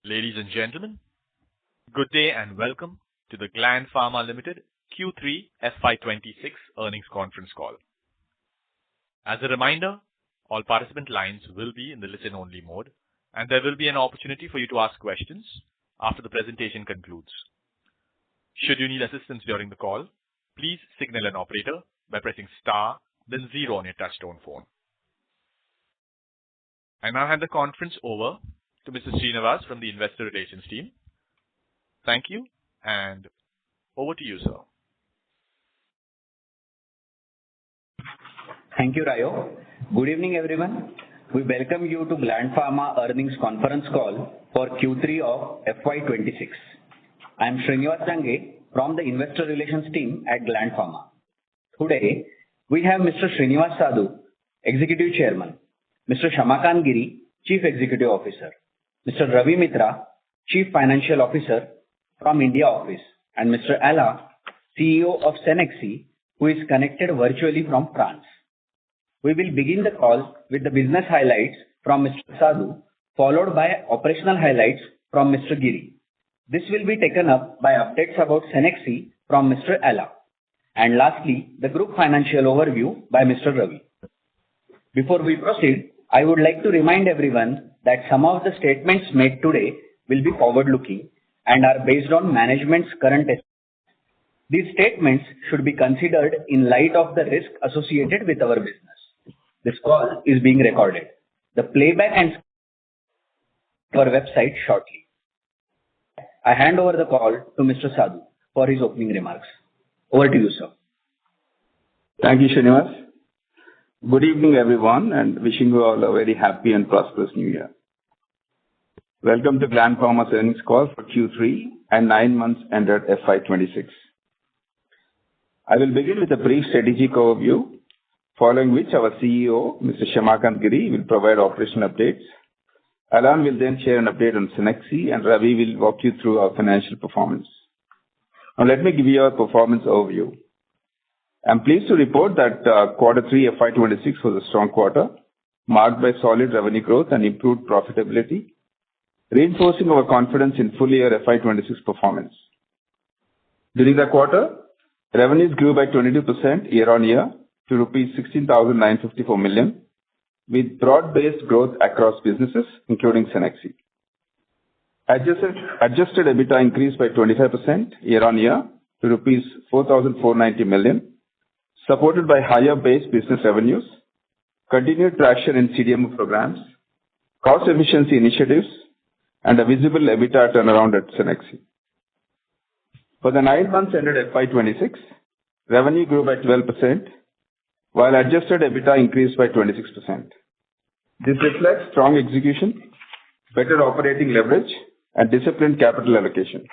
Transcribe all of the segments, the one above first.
Ladies and gentlemen, good day and welcome to the Gland Pharma Ltd Q3 FY26 earnings conference call. As a reminder, all participant lines will be in the listen-only mode, and there will be an opportunity for you to ask questions after the presentation concludes. Should you need assistance during the call, please signal an operator by pressing star, then 0 on your touchtone phone. I now hand the conference over to Mr. Srinivas from the Investor Relations team. Thank you, and over to you, sir. Thank you, Rayo. Good evening, everyone. We welcome you to Gland Pharma earnings conference call for Q3 of FY26. I am Srinivas from the Investor Relations team at Gland Pharma. Today, we have Mr. Srinivas Sadhu, Executive Chairman, Mr. Shyamakant Giri, Chief Executive Officer, Mr. Ravi Mitra, Chief Financial Officer from India office, and Mr. Ella, CEO of Cenexi, who is connected virtually from France. We will begin the call with the business highlights from Mr. Sadhu, followed by operational highlights from Mr. Giri. This will be taken up by updates about Cenexi from Mr. Ella. And lastly, the group financial overview by Mr. Ravi. Before we proceed, I would like to remind everyone that some of the statements made today will be forward-looking and are based on management's current estimates. These statements should be considered in light of the risk associated with our business. This call is being recorded. The playback and our website shortly. I hand over the call to Mr. Sadhu for his opening remarks. Over to you, sir. Thank you, Srinivas. Good evening, everyone, and wishing you all a very happy and prosperous new year. Welcome to Gland Pharma's earnings call for Q3 and 9 months ended FY26. I will begin with a brief strategic overview, following which our CEO, Mr. Shyamakant Giri, will provide operational updates. Alan will then share an update on Cenexi, and Ravi will walk you through our financial performance. Now, let me give you a performance overview. I'm pleased to report that Q3 FY26 was a strong quarter, marked by solid revenue growth and improved profitability, reinforcing our confidence in full year FY26 performance. During the quarter, revenues grew by 22% year-on-year to rupees 16,954 million, with broad-based growth across businesses, including Cenexi. Adjusted EBITDA increased by 25% year-on-year to rupees 4,490 million, supported by higher base business revenues, continued traction in CDMO programs, cost efficiency initiatives, and a visible EBITDA turnaround at Cenexi. For the 9 months ended FY26, revenue grew by 12%, while adjusted EBITDA increased by 26%. This reflects strong execution, better operating leverage, and disciplined capital allocation.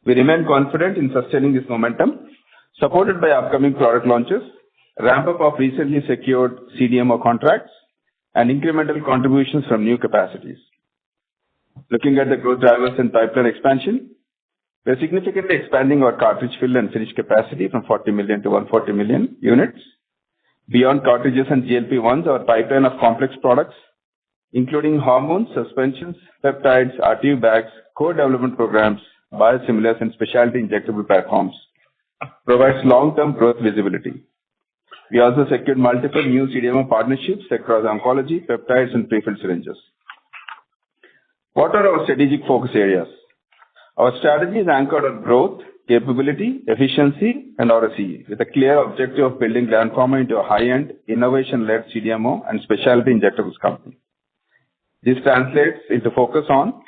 We remain confident in sustaining this momentum, supported by upcoming product launches, ramp-up of recently secured CDMO contracts, and incremental contributions from new capacities. Looking at the growth drivers and pipeline expansion, we are significantly expanding our cartridge fill and finish capacity from 40 million to 140 million units. Beyond cartridges and GLP-1s, our pipeline of complex products, including hormones, suspensions, peptides, RTU bags, co-development programs, biosimilars, and specialty injectable platforms, provides long-term growth visibility. We also secured multiple new CDMO partnerships across oncology, peptides, and prefilled syringes. What are our strategic focus areas? Our strategy is anchored on growth, capability, efficiency, and ROCE, with a clear objective of building Gland Pharma into a high-end, innovation-led CDMO and specialty injectables company. This translates into focus on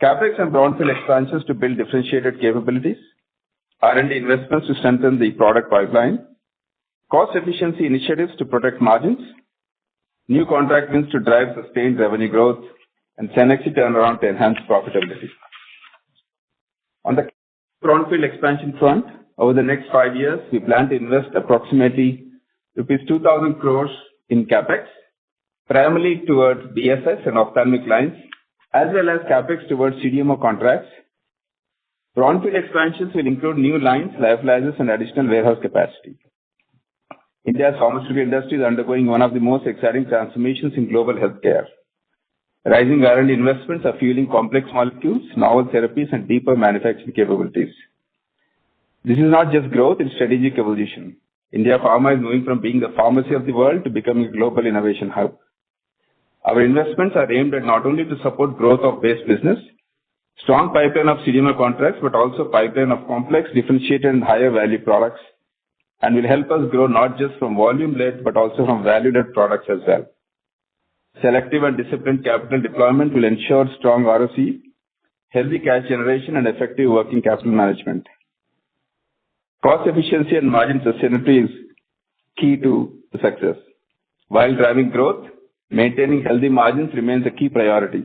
CapEx and brownfield expansions to build differentiated capabilities, R&D investments to strengthen the product pipeline, cost efficiency initiatives to protect margins, new contract wins to drive sustained revenue growth, and Cenexi turnaround to enhance profitability. On the brownfield expansion front, over the next 5 years, we plan to invest approximately rupees 2,000 crores in CapEx, primarily towards BSS and ophthalmic lines, as well as CapEx towards CDMO contracts. Brownfield expansions will include new lines, lyophilizers, and additional warehouse capacity. India's pharmaceutical industry is undergoing one of the most exciting transformations in global healthcare. Rising R&D investments are fueling complex molecules, novel therapies, and deeper manufacturing capabilities. This is not just growth, it's strategic evolution. India Pharma is moving from being the pharmacy of the world to becoming a global innovation hub. Our investments are aimed at not only to support growth of base business, strong pipeline of CDMO contracts, but also pipeline of complex, differentiated, and higher value products, and will help us grow not just from volume-led, but also from value-led products as well. Selective and disciplined capital deployment will ensure strong ROC, healthy cash generation, and effective working capital management. Cost efficiency and margin sustainability is key to success. While driving growth, maintaining healthy margins remains a key priority.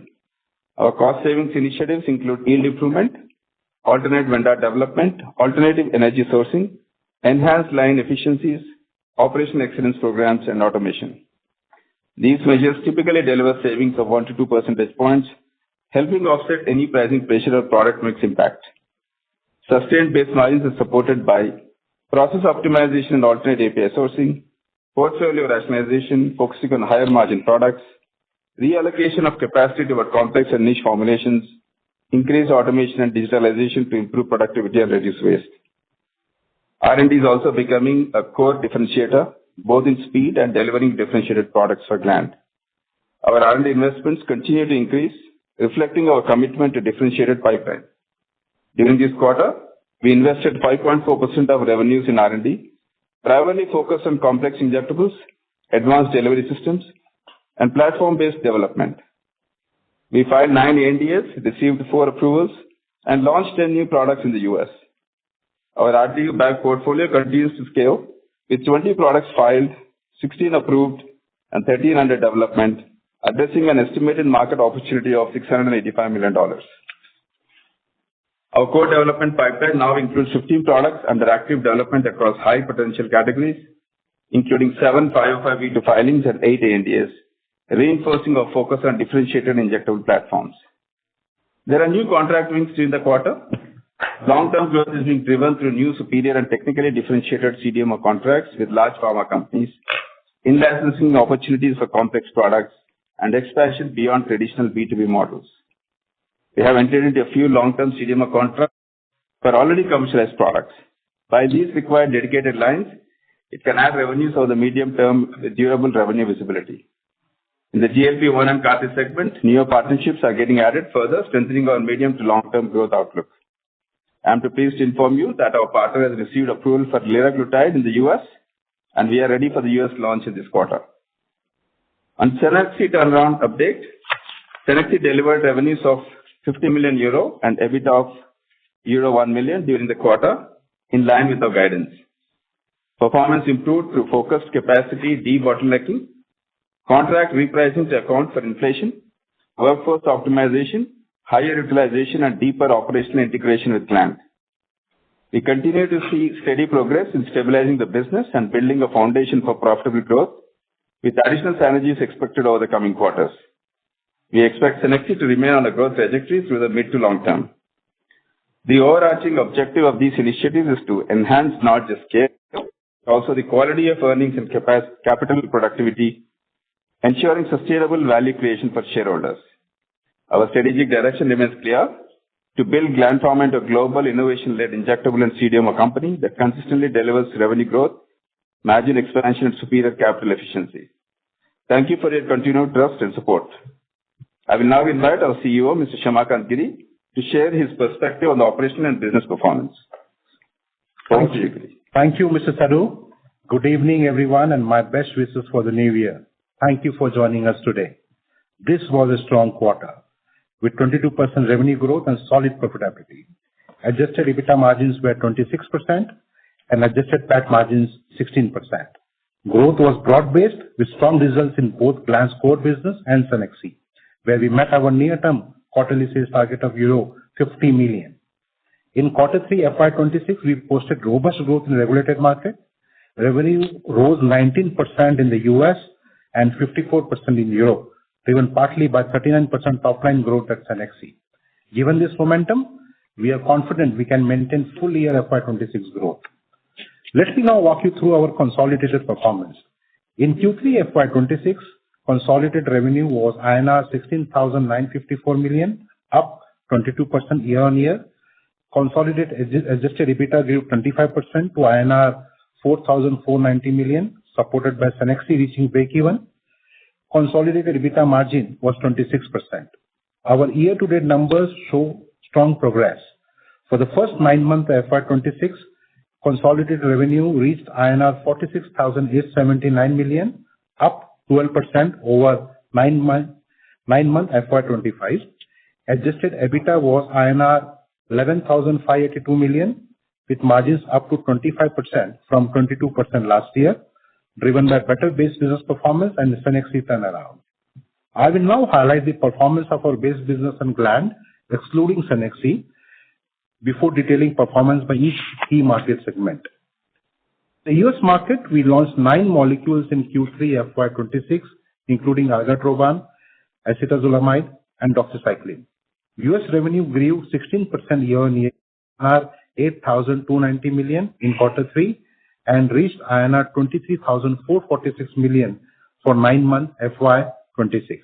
Our cost savings initiatives include yield improvement, alternate vendor development, alternative energy sourcing, enhanced line efficiencies, operational excellence programs, and automation. These measures typically deliver savings of 1 to 2 percentage points, helping offset any pricing pressure or product mix impact. Sustained base margins are supported by process optimization and alternate API sourcing, portfolio rationalization focusing on higher margin products, reallocation of capacity toward complex and niche formulations, increased automation and digitalization to improve productivity and reduce waste. R&D is also becoming a core differentiator, both in speed and delivering differentiated products for Gland. Our R&D investments continue to increase, reflecting our commitment to differentiated pipeline. During this quarter, we invested 5.4% of revenues in R&D, primarily focused on complex injectables, advanced delivery systems, and platform-based development. We filed 9 ANDAs, received 4 approvals, and launched 10 new products in the US. Our RTU bag portfolio continues to scale, with 20 products filed, 16 approved, and 13 under development, addressing an estimated market opportunity of $685 million. Our core development pipeline now includes 15 products under active development across high potential categories, including 7 505(b)(2) filings and 8 ANDAs, reinforcing our focus on differentiated injectable platforms. There are new contract wins during the quarter. Long-term growth is being driven through new superior and technically differentiated CDMO contracts with large pharma companies, in-licensing opportunities for complex products, and expansion beyond traditional B2B models. We have entered into a few long-term CDMO contracts for already commercialized products. While these require dedicated lines, it can add revenues over the medium term with durable revenue visibility. In the GLP-1 and CAR-T segment, newer partnerships are getting added, further strengthening our medium to long-term growth outlook. I am pleased to inform you that our partner has received approval for liraglutide in the US, and we are ready for the US launch in this quarter. On Cenexi turnaround update, Cenexi delivered revenues of €50 million and EBITDA of €1 million during the quarter, in line with our guidance. Performance improved through focused capacity debottlenecking, contract repricing to account for inflation, workforce optimization, higher utilization, and deeper operational integration with Gland. We continue to see steady progress in stabilizing the business and building a foundation for profitable growth, with additional synergies expected over the coming quarters. We expect Cenexi to remain on a growth trajectory through the mid to long term. The overarching objective of these initiatives is to enhance not just scale, but also the quality of earnings and capital productivity, ensuring sustainable value creation for shareholders. Our strategic direction remains clear: to build Gland Pharma into a global innovation-led injectable and CDMO company that consistently delivers revenue growth, margin expansion, and superior capital efficiency. Thank you for your continued trust and support. I will now invite our CEO, Mr. Shyamakant Giri, to share his perspective on the operational and business performance. Thank you, Mr. Sadhu. Good evening, everyone, and my best wishes for the new year. Thank you for joining us today. This was a strong quarter, with 22% revenue growth and solid profitability. Adjusted EBITDA margins were 26% and adjusted PAT margins 16%. Growth was broad-based, with strong results in both Gland's core business and Cenexi, where we met our near-term quarterly sales target of €50 million. In Q3 FY26, we posted robust growth in the regulated market. Revenue rose 19% in the US and 54% in Europe, driven partly by 39% top-line growth at Cenexi. Given this momentum, we are confident we can maintain full-year FY26 growth. Let me now walk you through our consolidated performance. In Q3 FY26, consolidated revenue was INR 16,954 million, up 22% year-on-year. Consolidated adjusted EBITDA grew 25% to INR 4,490 million, supported by Cenexi reaching break-even. Consolidated EBITDA margin was 26%. Our year-to-date numbers show strong progress. For the first 9 months of FY26, consolidated revenue reached INR 46,879 million, up 12% over 9-month FY25. Adjusted EBITDA was INR 11,582 million, with margins up to 25% from 22% last year, driven by better base business performance and Cenexi turnaround. I will now highlight the performance of our base business and Gland, excluding Cenexi, before detailing performance by each key market segment. The US market, we launched 9 molecules in Q3 FY26, including argatroban, acetazolamide, and doxycycline. US revenue grew 16% year-on-year, INR 8,290 million in Q3, and reached INR 23,446 million for 9 months FY26.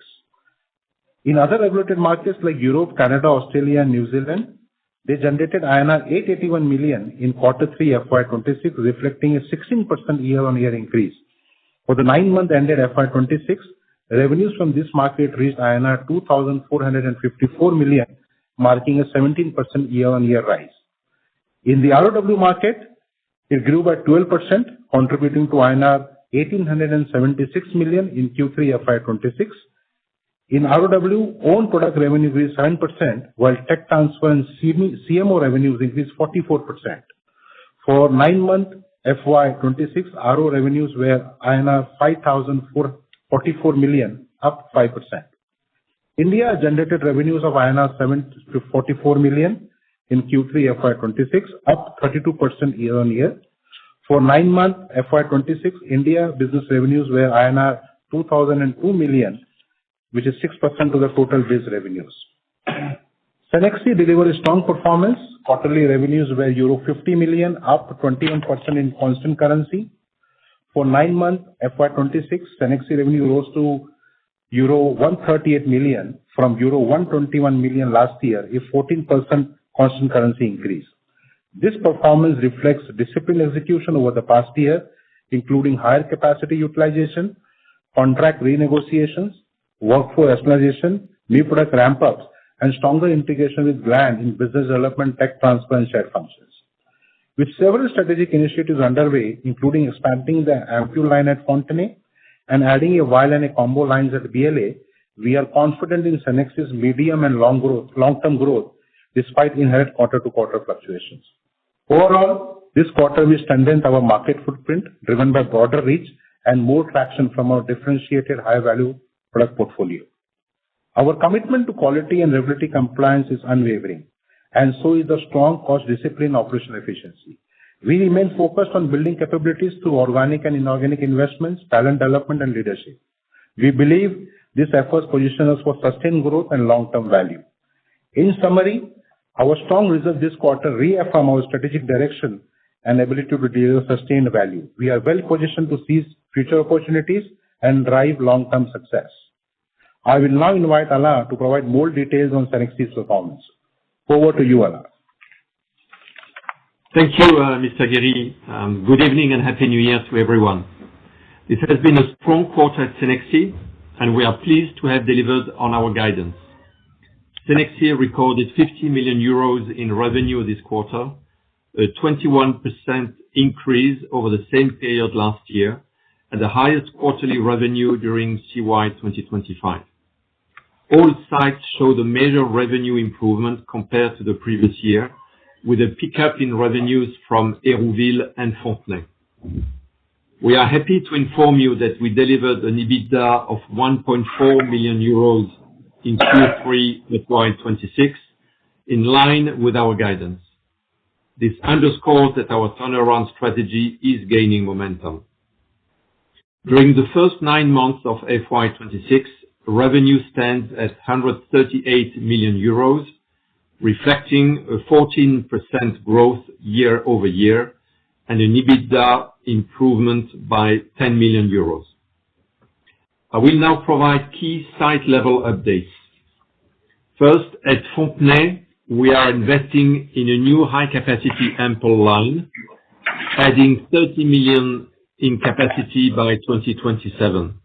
In other regulated markets like Europe, Canada, Australia, and New Zealand, they generated INR 881 million in Q3 FY26, reflecting a 16% year-on-year increase. For the 9 months ended FY26, revenues from this market reached INR 2,454 million, marking a 17% year-on-year rise. In the ROW market, it grew by 12%, contributing to INR 1,876 million in Q3 FY26. In ROW, own product revenue grew 7%, while tech transfer and CMO revenues increased 44%. For 9 months FY26, RO revenues were INR 5,444 million, up 5%. India generated revenues of INR 744 million in Q3 FY26, up 32% year-on-year. For 9 months FY26, India business revenues were INR 2,002 million, which is 6% of the total base revenues. Cenexi delivered a strong performance. Quarterly revenues were euro 50 million, up 21% in constant currency. For 9 months FY26, Cenexi revenue rose to euro 138 million from euro 121 million last year, a 14% constant currency increase. This performance reflects disciplined execution over the past year, including higher capacity utilization, contract renegotiations, workforce rationalization, new product ramp-ups, and stronger integration with Gland in business development, tech transfer, and shared functions. With several strategic initiatives underway, including expanding the ampule line at Fontenay and adding a vial and a combo lines at BLA, we are confident in Cenexi's medium and long-term growth despite inherent quarter-to-quarter fluctuations. Overall, this quarter we strengthened our market footprint, driven by broader reach and more traction from our differentiated high-value product portfolio. Our commitment to quality and regulatory compliance is unwavering, and so is the strong cost discipline and operational efficiency. We remain focused on building capabilities through organic and inorganic investments, talent development, and leadership. We believe these efforts position us for sustained growth and long-term value. In summary, our strong results this quarter reaffirm our strategic direction and ability to deliver sustained value. We are well positioned to seize future opportunities and drive long-term success. I will now invite Alain to provide more details on Cenexi's performance. Over to you, Alain. Thank you, Mr. Giri. Good evening and Happy New Year to everyone. This has been a strong quarter at Cenexi, and we are pleased to have delivered on our guidance. Cenexi recorded 50 million euros in revenue this quarter, a 21% increase over the same period last year, and the highest quarterly revenue during CY 2025. All sites showed a major revenue improvement compared to the previous year, with a pickup in revenues from Hérouville and Fontenay. We are happy to inform you that we delivered an EBITDA of 1.4 million euros in Q3 FY26, in line with our guidance. This underscores that our turnaround strategy is gaining momentum. During the first 9 months of FY26, revenue stands at 138 million euros, reflecting a 14% growth year-over-year and an EBITDA improvement by 10 million euros. I will now provide key site-level updates. First, at Fontenay, we are investing in a new high-capacity ampoule line, adding 30 million in capacity by 2027.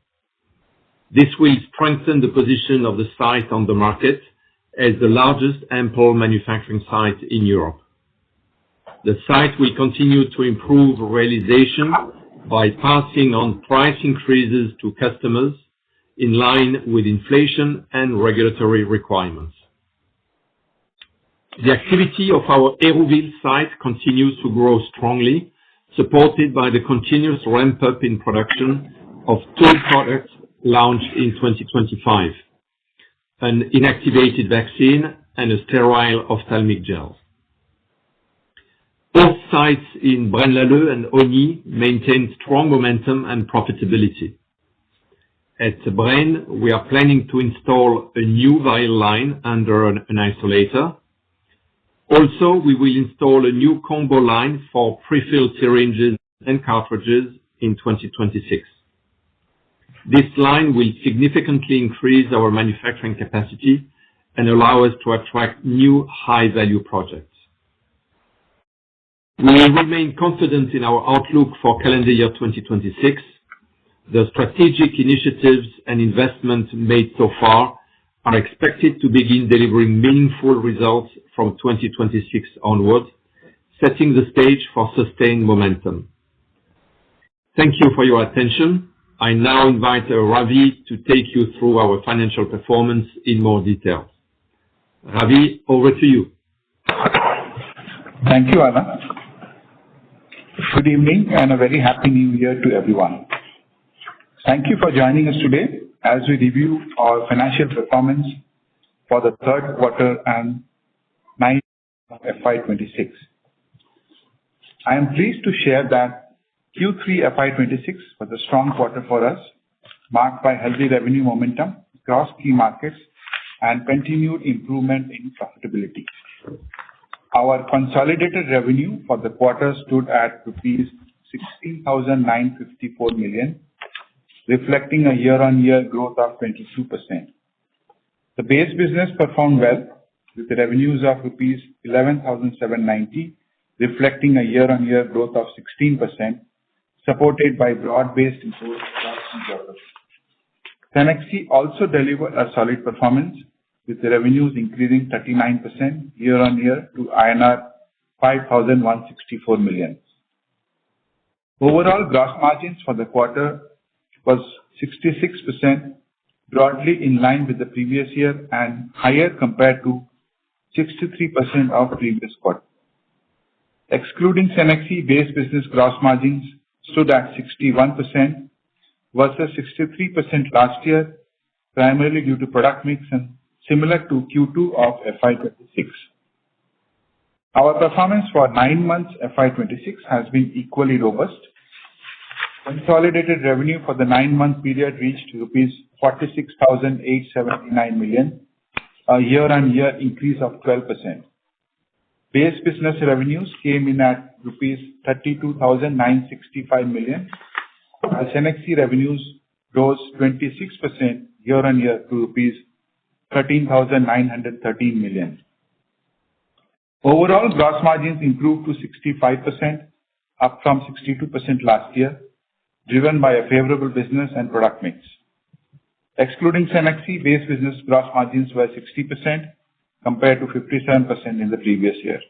This will strengthen the position of the site on the market as the largest ampoule manufacturing site in Europe. The site will continue to improve realization by passing on price increases to customers in line with inflation and regulatory requirements. The activity of our Hérouville site continues to grow strongly, supported by the continuous ramp-up in production of two products launched in 2025, an inactivated vaccine and a sterile ophthalmic gel. Both sites in Braine-l'Alleud and Osny maintain strong momentum and profitability. At Braine, we are planning to install a new vial line under an isolator. Also, we will install a new combo line for pre-filled syringes and cartridges in 2026. This line will significantly increase our manufacturing capacity and allow us to attract new high-value projects. We remain confident in our outlook for calendar year 2026. The strategic initiatives and investments made so far are expected to begin delivering meaningful results from 2026 onward, setting the stage for sustained momentum. Thank you for your attention. I now invite Ravi to take you through our financial performance in more detail. Ravi, over to you. Thank you, Anna. Good evening and a very happy new year to everyone. Thank you for joining us today as we review our financial performance for the third quarter and 9 months of FY26. I am pleased to share that Q3 FY26 was a strong quarter for us, marked by healthy revenue momentum across key markets and continued improvement in profitability. Our consolidated revenue for the quarter stood at rupees 16,954 million, reflecting a year-on-year growth of 22%. The base business performed well, with the revenues of rupees 11,790, reflecting a year-on-year growth of 16%, supported by broad-based improvements across geographies. Cenexi also delivered a solid performance, with the revenues increasing 39% year-on-year to INR 5,164 million. Overall gross margins for the quarter was 66%, broadly in line with the previous year and higher compared to 63% of previous quarter. Excluding Cenexi, base business gross margins stood at 61% versus 63% last year, primarily due to product mix and similar to Q2 of FY26. Our performance for 9 months FY26 has been equally robust. Consolidated revenue for the 9-month period reached rupees 46,879 million, a year-on-year increase of 12%. Base business revenues came in at rupees 32,965 million, while Cenexi revenues rose 26% year-on-year to rupees 13,913 million. Overall, gross margins improved to 65%, up from 62% last year, driven by a favorable business and product mix. Excluding Cenexi, base business gross margins were 60% compared to 57% in the previous year.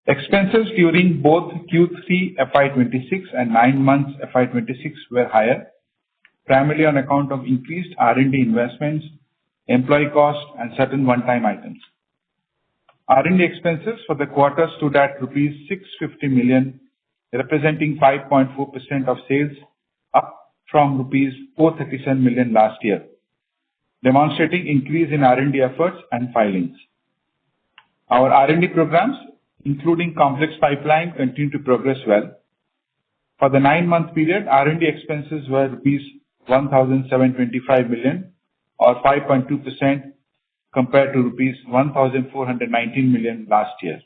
Expenses during both Q3 FY26 and 9 months FY26 were higher, primarily on account of increased R&D investments, employee costs, and certain one-time items. R&D expenses for the quarter stood at rupees 650 million, representing 5.4% of sales, up from rupees 437 million last year, demonstrating increase in R&D efforts and filings. Our R&D programs, including complex pipeline, continue to progress well. For the 9-month period, R&D expenses were rupees 1,725 million, or 5.2%, compared to rupees 1,419 million last year.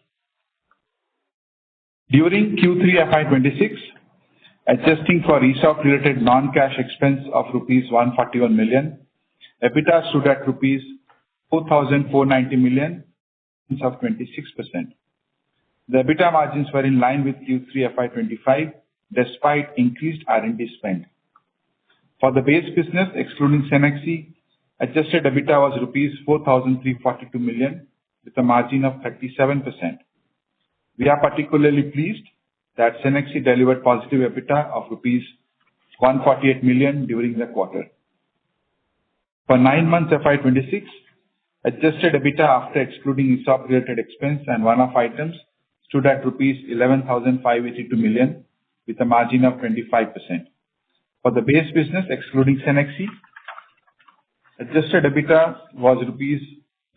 During Q3 FY26, Adjusting for ESOP-related non-cash expense of rupees 141 million, EBITDA stood at rupees 4,490 million, of 26%. The EBITDA margins were in line with Q3 FY25 despite increased R&D spend. For the base business, excluding Cenexi, adjusted EBITDA was rupees 4,342 million with a margin of 37%. We are particularly pleased that Cenexi delivered positive EBITDA of rupees 148 million during the quarter. For 9 months FY26, adjusted EBITDA after excluding ESOP-related expense and one-off items stood at rupees 11,582 million with a margin of 25%. For the base business, excluding Cenexi, adjusted EBITDA was rupees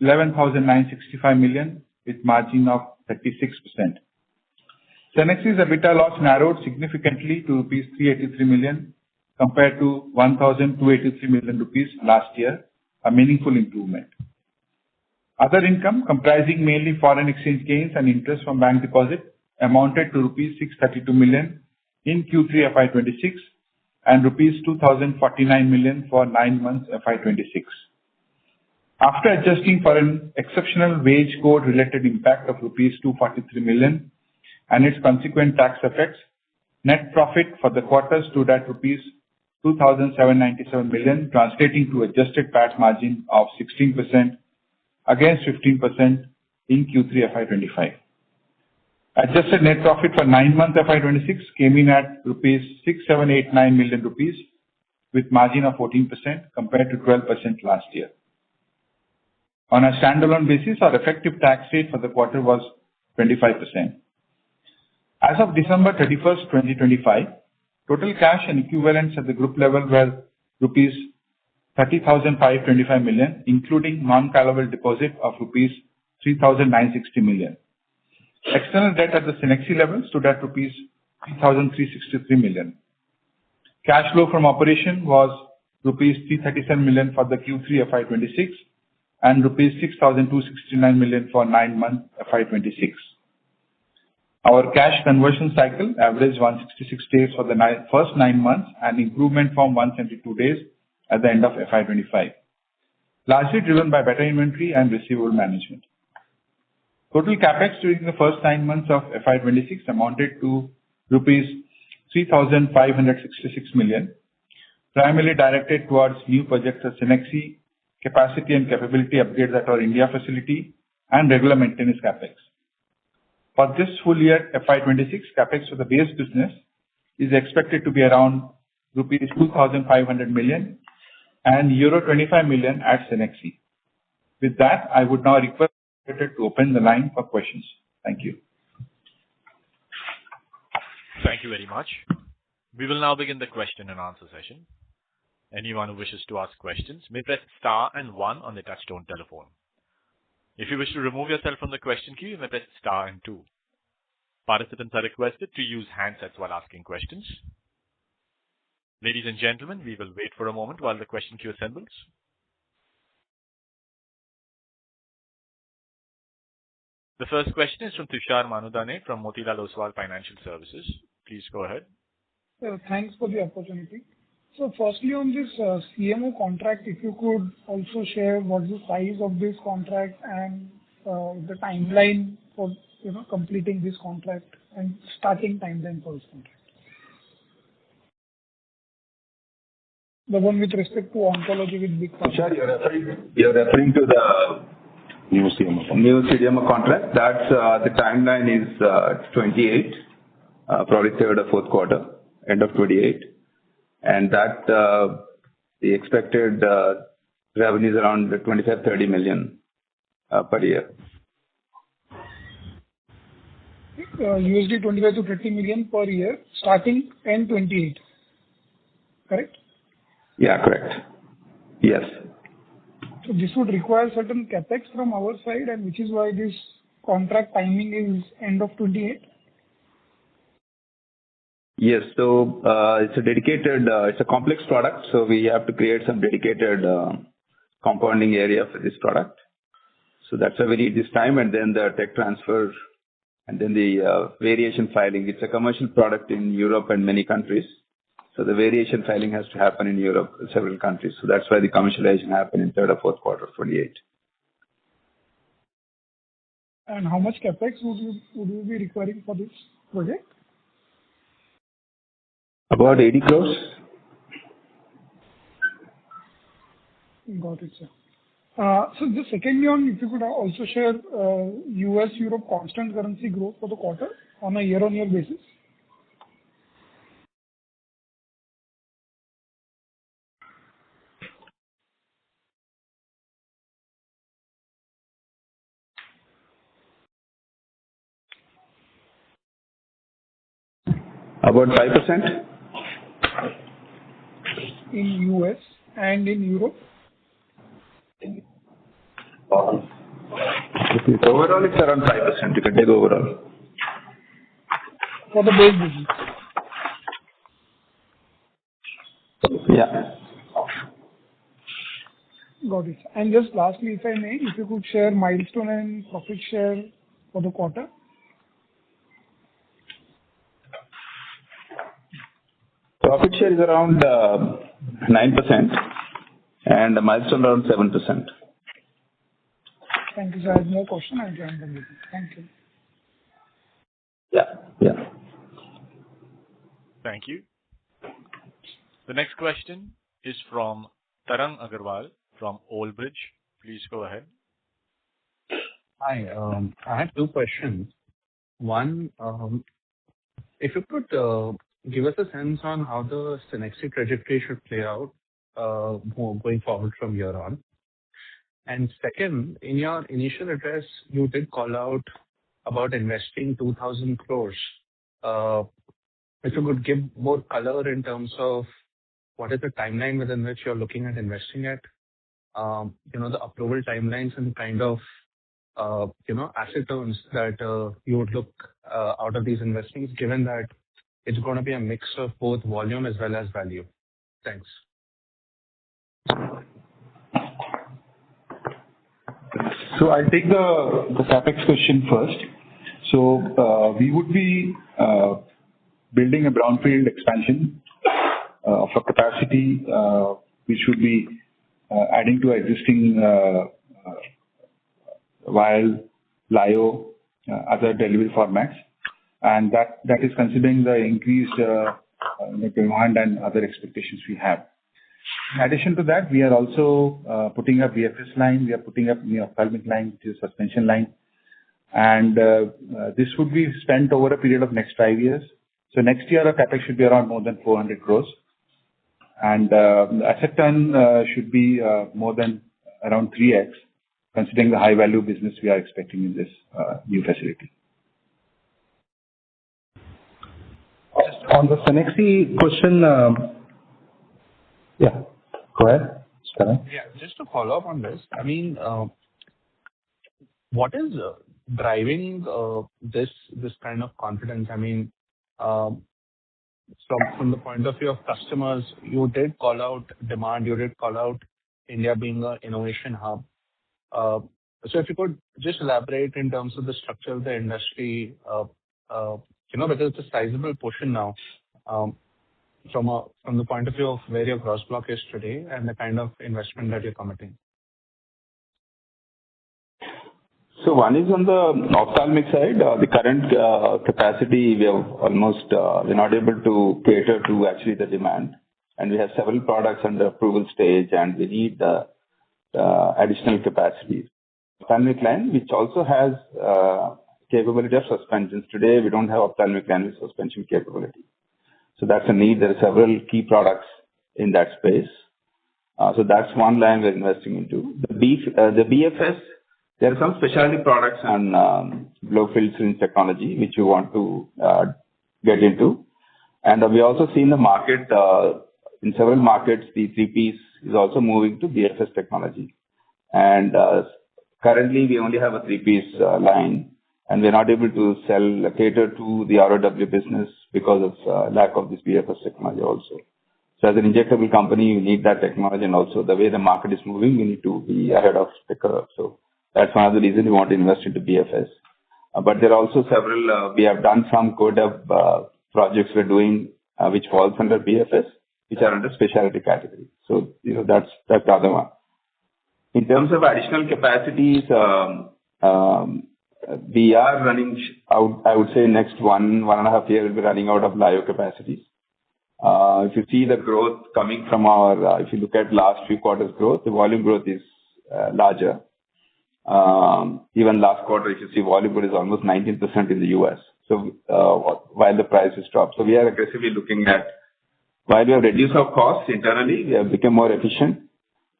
11,965 million with margin of 36%. Cenexi's EBITDA loss narrowed significantly to rupees 383 million compared to 1,283 million rupees last year, a meaningful improvement. Other income, comprising mainly foreign exchange gains and interest from bank deposit, amounted to rupees 632 million in Q3 FY26 and rupees 2,049 million for 9 months FY26. After adjusting for an exceptional wage code-related impact of rupees 243 million and its consequent tax effects, net profit for the quarter stood at rupees 2,797 million, translating to adjusted PAT margin of 16% against 15% in Q3 FY25. Adjusted net profit for 9 months FY26 came in at rupees 6,789 million rupees with margin of 14% compared to 12% last year. On a standalone basis, our effective tax rate for the quarter was 25%. As of December 31st, 2025, total cash and equivalents at the group level were rupees 30,525 million, including non-callable deposit of rupees 3,960 million. External debt at the Cenexi level stood at rupees 3,363 million. Cash flow from operation was rupees 337 million for the Q3 FY26 and rupees 6,269 million for 9 months FY26. Our cash conversion cycle averaged 166 days for the first 9 months, an improvement from 172 days at the end of FY25, largely driven by better inventory and receivable management. Total capex during the first 9 months of FY26 amounted to rupees 3,566 million, primarily directed towards new projects at Cenexi, capacity and capability upgrades at our India facility, and regular maintenance capex. For this full year FY26, capex for the base business is expected to be around rupees 2,500 million and euro 25 million at Cenexi. With that, I would now request to open the line for questions. Thank you. Thank you very much. We will now begin the question and answer session. Anyone who wishes to ask questions may press star and 1 on the touchtone telephone. If you wish to remove yourself from the question queue, you may press star and 2. Participants are requested to use handsets while asking questions. Ladies and gentlemen, we will wait for a moment while the question queue assembles. The first question is from Tushar Manudhane from Motilal Oswal Financial Services. Please go ahead. Thanks for the opportunity. So firstly, on this CMO contract, if you could also share what's the size of this contract and the timeline for completing this contract and starting timeline for this contract. The one with respect to oncology with big pharma. Sure, you're referring to the new CDMO contract. That's the timeline is 28, probably third or fourth quarter, end of 28. And that the expected revenue is around 25-30 million per year. USD 25 to 30 million per year, starting end 28. Correct? Yeah, correct. Yes. So this would require certain capex from our side, and which is why this contract timing is end of 28. Yes. So it's a dedicated, it's a complex product. So we have to create some dedicated compounding area for this product. So that's why we need this time, and then the tech transfer And then the variation filing, it's a commercial product in Europe and many countries. So the variation filing has to happen in Europe, several countries. So that's why the commercialization happened in third or fourth quarter of 28. And how much capex would you be requiring for this project? About 80 crores. Got it, sir. So just secondly on, if you could also share US-Europe constant currency growth for the quarter on a year-on-year basis. About 5%. In US and in Europe? Overall, it's around 5%. You can take overall. For the base business? Yeah. Got it. And just lastly, if I may, if you could share milestone and profit share for the quarter? Profit share is around 9% and the milestone around 7%. Thank you, sir. I have no question. I'll join the meeting. Thank you. Yeah. Thank you. The next question is from Tarang Agarwal from Old Bridge. Please go ahead. Hi. I had two questions. One, if you could give us a sense on how the Cenexi trajectory should play out going forward from here on. And second, in your initial address, you did call out about investing 2,000 crores. If you could give more color in terms of what is the timeline within which you're looking at investing at, the approval timelines and kind of, asset turns that you would look out of these investments, given that it's going to be a mix of both volume as well as value. Thanks. So I'll take the capex question first. So we would be building a brownfield expansion of a capacity which would be adding to existing vial, lyo, other delivery formats, and that is considering the increased demand and other expectations we have. In addition to that, we are also putting up BFS line. We are putting up new ophthalmic line, which is suspension line, and this would be spent over a period of next 5 years. So next year, our capex should be around more than 400 crores, and asset turn should be more than around 3x, considering the high value business we are expecting in this new facility. On the Cenexi question, yeah, go ahead. Yeah, just to follow up on this, I mean, what is driving this kind of confidence? I mean, from the point of view of customers, you did call out demand, you did call out India being an innovation hub. So if you could just elaborate in terms of the structure of the industry, whether it's a sizable portion now, from the point of view of where your gross block is today and the kind of investment that you're committing. So one is on the ophthalmic side. The current capacity, we have almost, we're not able to cater to actually the demand. And we have several products under approval stage and we need additional capacity. Ophthalmic line, which also has capability of suspensions. Today, we don't have ophthalmic line with suspension capability. So that's a need. There are several key products in that space. So that's one line we're investing into. The BFS, there are some specialty products on blow-filled syringe technology, which we want to get into. And we also see in the market, in several markets, the 3Ps is also moving to BFS technology. And currently, we only have a 3Ps line, and we're not able to cater to the ROW business because of lack of this BFS technology also. So as an injectable company, you need that technology, and also the way the market is moving, we need to be ahead of the curve. So that's one of the reasons we want to invest into BFS. But there are also several, we have done some co-dev projects we're doing, which falls under BFS, which are under specialty category. So, that's the other one. In terms of additional capacities, we are running out, I would say next 1.5 years, we'll be running out of lyo capacities. If you see the growth coming from our, if you look at last few quarters growth, the volume growth is larger. Even last quarter, if you see volume growth is almost 19% in the US. So, while the prices drop. So we are aggressively looking at, while we have reduced our costs internally, we have become more efficient.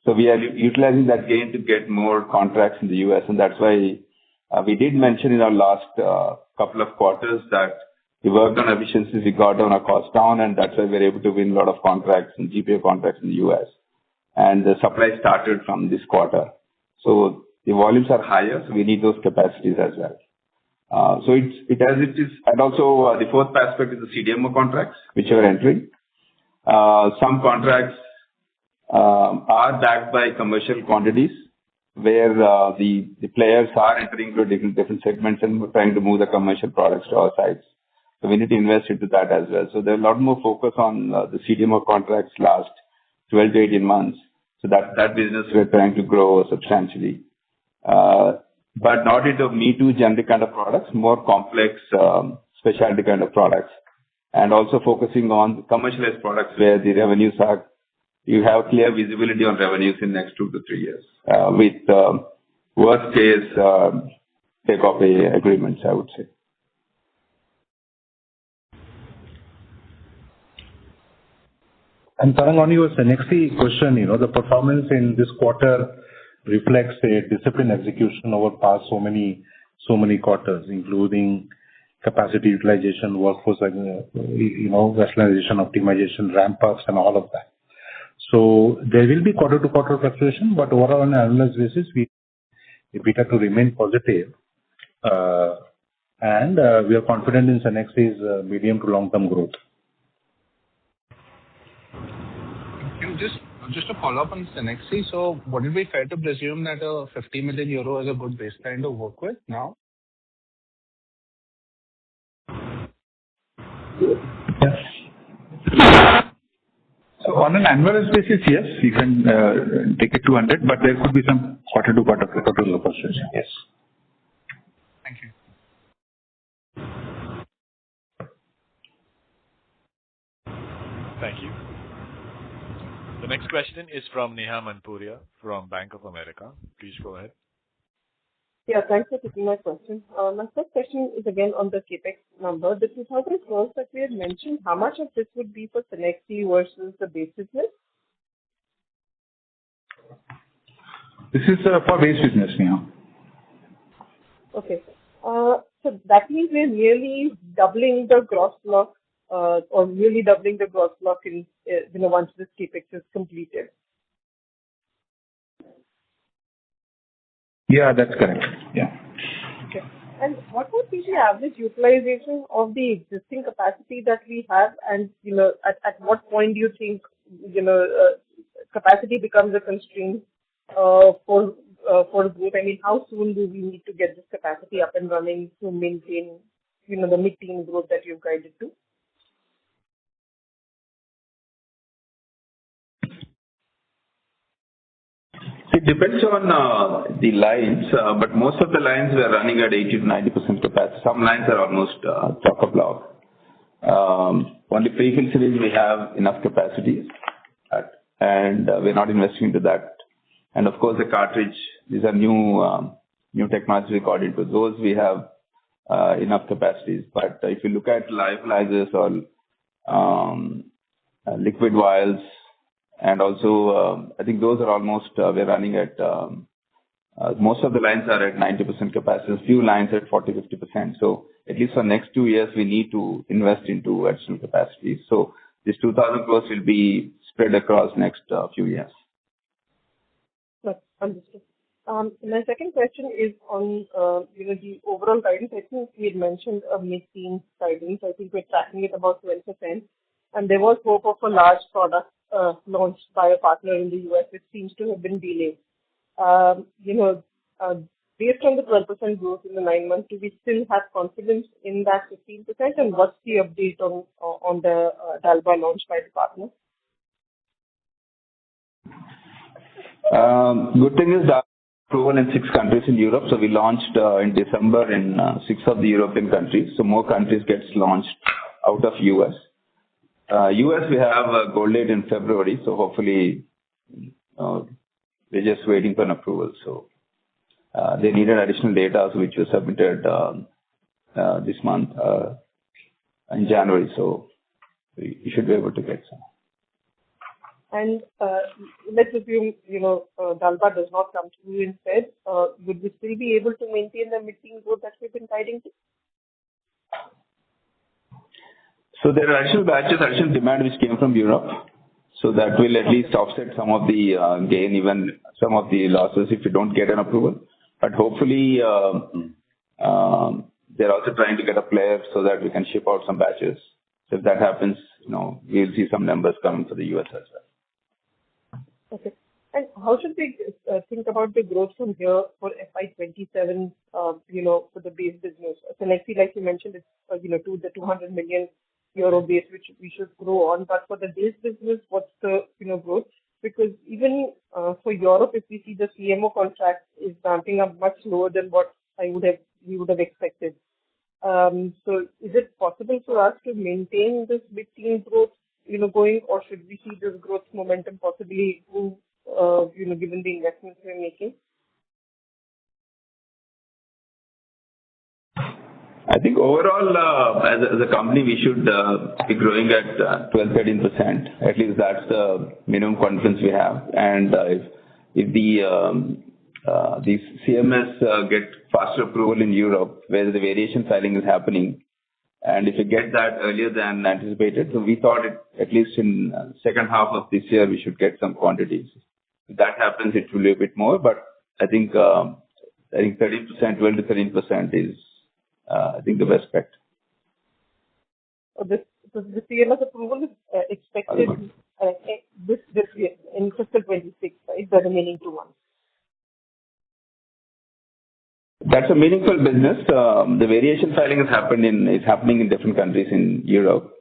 So we are utilizing that gain to get more contracts in the US. And that's why we did mention in our last couple of quarters that we worked on efficiencies, we got on our cost down, and that's why we're able to win a lot of contracts and GPO contracts in the US. And the supply started from this quarter. So the volumes are higher, so we need those capacities as well. So it as it is, and also the fourth aspect is the CDMO contracts, which are entering. Some contracts are backed by commercial quantities, where the players are entering into different segments and trying to move the commercial products to our sites. So we need to invest into that as well. So there's a lot more focus on the CDMO contracts last 12 to 18 months. So that business we're trying to grow substantially. But not into me too generic kind of products, more complex specialty kind of products. And also focusing on commercialized products where the revenues are, you have clear visibility on revenues in next 2 to 3 years, with worst case take-or-pay agreements, I would say. And Tarang, on your Cenexi question, the performance in this quarter reflects a disciplined execution over past so many quarters, including capacity utilization, workforce, rationalization, optimization, ramp-ups, and all of that. So there will be quarter-to-quarter fluctuation, but overall on an annualized basis, we EBITDA to remain positive, and we are confident in Cenexi's medium to long-term growth. Just to follow up on Cenexi, so would it be fair to presume that 50 million euro is a good baseline to work with now? Yes. So on an annualized basis, yes, you can take it to 100, but there could be some quarter-to-quarter fluctuation. Yes. Thank you. Thank you. The next question is from Neha Manpuria from Bank of America. Please go ahead. Yeah, thanks for taking my question. My first question is again on the capex number. The 2,000 crores that we had mentioned, how much of this would be for Cenexi versus the base business? This is for base business, Neha. Okay. So that means we're nearly doubling the gross block, or nearly doubling the gross block in, once this capex is completed. Yeah, that's correct. Yeah. Okay. And what would be the average utilization of the existing capacity that we have? And, at what point do you think, capacity becomes a constraint for growth? I mean, how soon do we need to get this capacity up and running to maintain, the mid-teen growth that you've guided to? It depends on the lines, but most of the lines we are running at 80 to 90% capacity. Some lines are almost chock-a-block. Only pre-fill syringe we have enough capacity, and we're not investing into that. And of course, the cartridge, these are new technology we got into. Those we have enough capacities. But if you look at lyophilizers or liquid vials, and also, I think those are almost, we're running at, most of the lines are at 90% capacity, a few lines at 40-50%. So at least for next 2 years, we need to invest into additional capacity. So this 2,000 crores will be spread across next few years. Understood. My second question is on, the overall guidance. I think we had mentioned a mid-teen guidance. I think we're tracking it about 12%. And there was hope of a large product launched by a partner in the US, which seems to have been delayed. based on the 12% growth in the 9 months, do we still have confidence in that 15%? And what's the update on the Dalba launch by the partner? Good thing is that approval in 6 countries in Europe. So we launched in December in 6 of the European countries. So more countries gets launched out of US. US we have a goal date in February. So hopefully we're just waiting for an approval. So they needed additional data which was submitted this month in January. So we should be able to get some. And let's assume, Dalba does not come through instead. Would we still be able to maintain the mid-teen growth that we've been guiding to? So there are additional demand which came from Europe. So that will at least offset some of the gain, even some of the losses if you don't get an approval. But hopefully, they're also trying to get a player so that we can ship out some batches. So if that happens, we'll see some numbers coming for the US as well. Okay. And how should we think about the growth from here for FY27, for the base business? Cenexi, like you mentioned, it's, to the 200 million euro base, which we should grow on. But for the base business, what's the, growth? Because even for Europe, if we see the CMO contract is ramping up much lower than what we would have expected. So is it possible for us to maintain this mid-teen growth, going, or should we see this growth momentum possibly improve, given the investments we're making? I think overall, as a company, we should be growing at 12-13%. At least that's the minimum confidence we have. And if these CMS get faster approval in Europe, where the variation filing is happening, and if you get that earlier than anticipated, so we thought at least in second half of this year we should get some quantities. If that happens, it will be a bit more. But I think 13%, 12-13% is I think the best bet. The CMS approval is expected this year in fiscal 26, right? The remaining 2 months. That's a meaningful business. The variation filing is happening in different countries in Europe.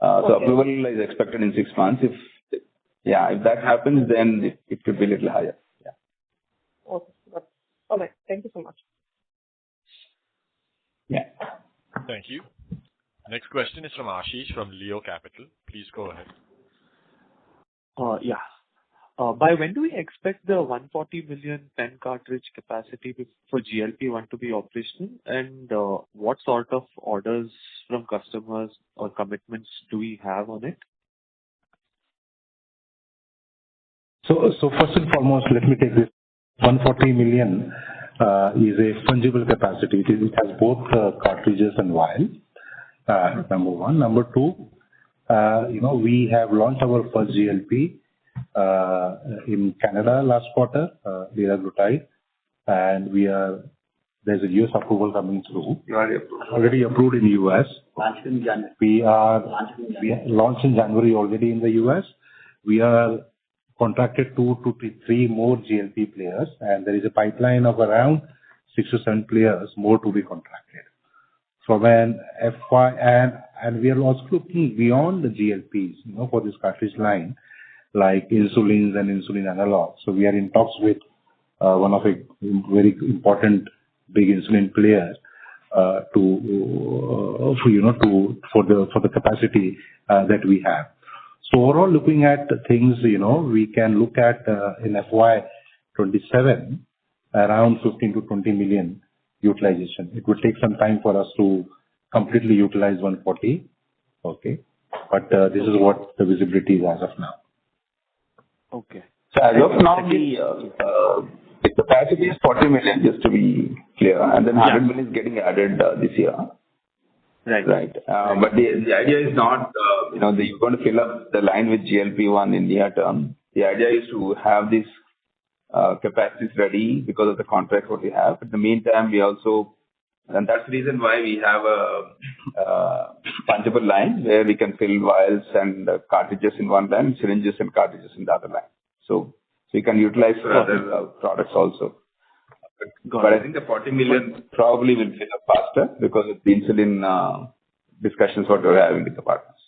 So approval is expected in 6 months. If that happens, then it could be a little higher. Yeah. Okay. All right. Thank you so much. Yeah. Thank you. Next question is from Ashish from Leo Capital. Please go ahead. By when do we expect the 140 million pen cartridge capacity for GLP-1 to be operational? And what sort of orders from customers or commitments do we have on it? So first and foremost, let me take this. 140 million is a fungible capacity. It has both cartridges and vials. Number one. Number two, we have launched our first GLP in Canada last quarter, liraglutide, and there's a US approval coming through. Already approved in the US. Launched in January. We launched in January already in the US. We are contracted 2 to 3 more GLP players, and there is a pipeline of around 6 to 7 players more to be contracted. From an FY, and we are also looking beyond the GLPs, for this cartridge line, like insulins and insulin analogs. So we are in talks with one of a very important big insulin players for the capacity that we have. So overall, looking at things, we can look at in FY27 around 15 to 20 million utilization. It will take some time for us to completely utilize 140. Okay, but this is what the visibility is as of now. Okay. So as of now, the capacity is 40 million, just to be clear, and then 100 million is getting added this year. Right. But the idea is not, you're going to fill up the line with GLP-1 in near term. The idea is to have these capacities ready because of the contract what we have. In the meantime, and that's the reason why we have a fungible line where we can fill vials and cartridges in one line, syringes and cartridges in the other line. So you can utilize for other products also. But I think the 40 million probably will fill up faster because of the insulin discussions what we're having with the partners.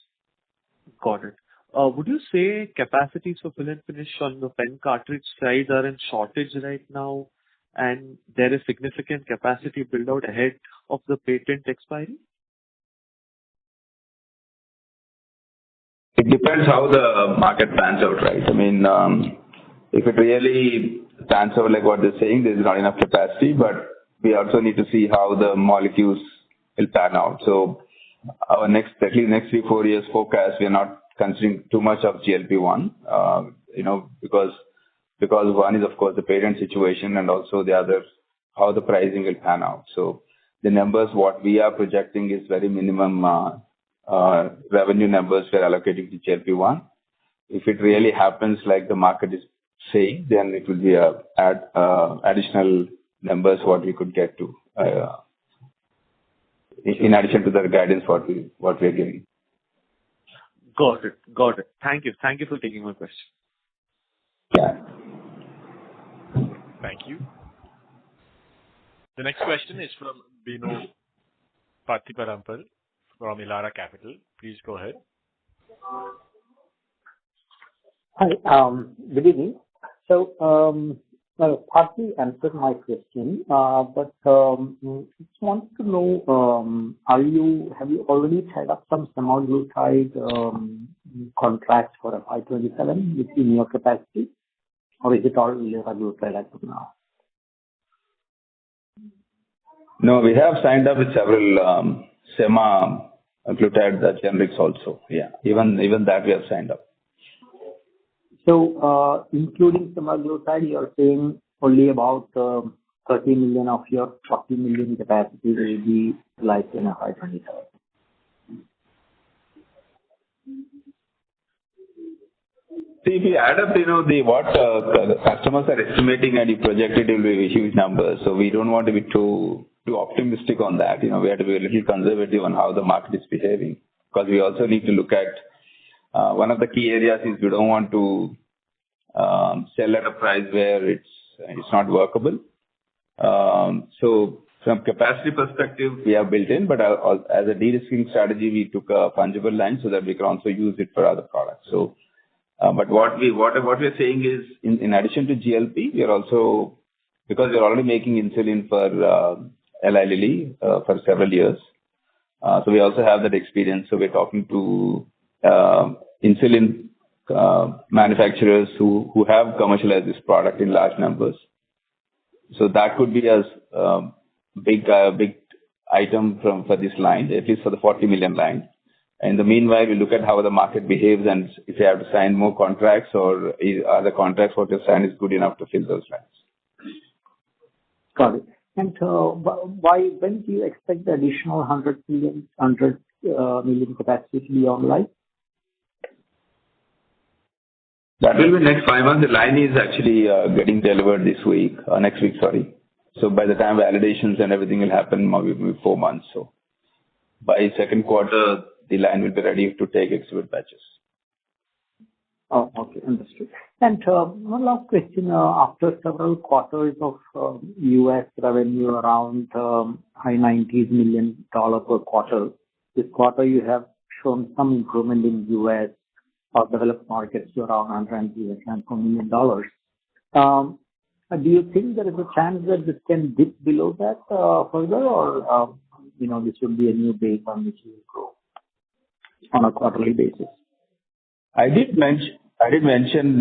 Got it. Would you say capacities for fill and finish on the pen cartridge side are in shortage right now, and there is significant capacity build out ahead of the patent expiry? It depends how the market pans out, right? I mean, if it really pans out like what they're saying, there's not enough capacity, but we also need to see how the molecules will pan out. So our at least next 3-4 years forecast, we are not considering too much of GLP-1, because one is of course the patent situation and also the other, how the pricing will pan out. So the numbers, what we are projecting is very minimum revenue numbers we're allocating to GLP-1. If it really happens like the market is saying, then it will be additional numbers what we could get to in addition to the guidance what we are giving. Got it. Thank you for taking my question. Yeah. Thank you. The next question is from Bino Patiparampil from Elara Capital. Please go ahead. Hi, good evening. So, partly answered my question, but just wanted to know, have you already tied up some semaglutide contracts for FY27 within your capacity, or is it all liraglutide as of now? No, we have signed up with several semaglutide generics also. Yeah, even that we have signed up. So, including semaglutide, you're saying only about 30 million of your 40 million capacity will be utilized in FY27. See, if you add up, what customers are estimating and you project it will be a huge number. So we don't want to be too optimistic on that. We have to be a little conservative on how the market is behaving, because we also need to look at one of the key areas is we don't want to sell at a price where it's not workable. So from capacity perspective, we have built in, but as a de-risking strategy, we took a fungible line so that we can also use it for other products. So, but what we're saying is, in addition to GLP, we are also, because we're already making insulin for Eli Lilly for several years. So we also have that experience. So we're talking to insulin manufacturers who have commercialized this product in large numbers. So that could be a big item for this line, at least for the 40 million line. In the meanwhile, we look at how the market behaves and if you have to sign more contracts or are the contracts what you sign is good enough to fill those lines. Got it. And when do you expect the additional 100 million capacity to be online? That will be next 5 months. The line is actually getting delivered next week, sorry. So by the time validations and everything will happen, maybe 4 months. So by second quarter, the line will be ready to take exhibit batches. Oh, okay, understood. And one last question. After several quarters of US revenue around high $90s million per quarter, this quarter you have shown some improvement in US or developed markets to around $104 million. Do you think there is a chance that this can dip below that further, or this would be a new base on which you will grow on a quarterly basis? I did mention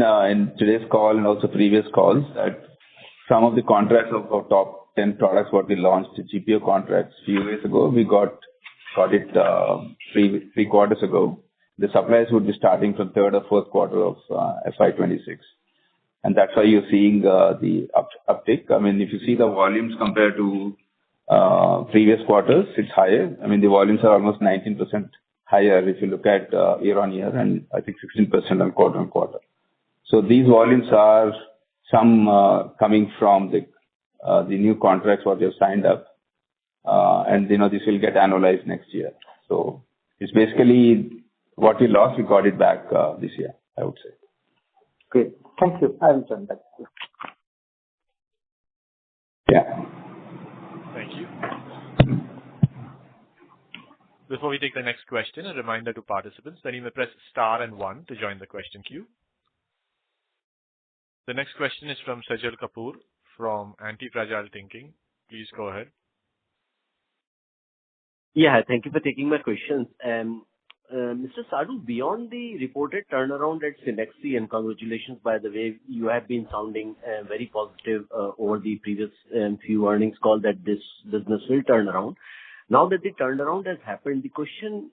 in today's call and also previous calls that some of the contracts of our top 10 products what we launched, the GPO contracts a few years ago, we got it three quarters ago. The supplies would be starting from third or fourth quarter of FY26. And that's why you're seeing the uptick. I mean, if you see the volumes compared to previous quarters, it's higher. I mean, the volumes are almost 19% higher if you look at year on year, and I think 16% on quarter on quarter. So these volumes are some coming from the new contracts what we have signed up. And, this will get annualized next year. So it's basically what we lost, we got it back this year, I would say. Great. Thank you. I will turn back to you. Yeah. Thank you. Before we take the next question, a reminder to participants that you may press star and 1 to join the question queue. The next question is from Sajal Kapoor from Anti-Fragile Thinking. Please go ahead. Yeah, thank you for taking my questions. Mr. Sadhu, beyond the reported turnaround at Cenexi, and congratulations, by the way, you have been sounding very positive over the previous few earnings call that this business will turn around. Now that the turnaround has happened, the question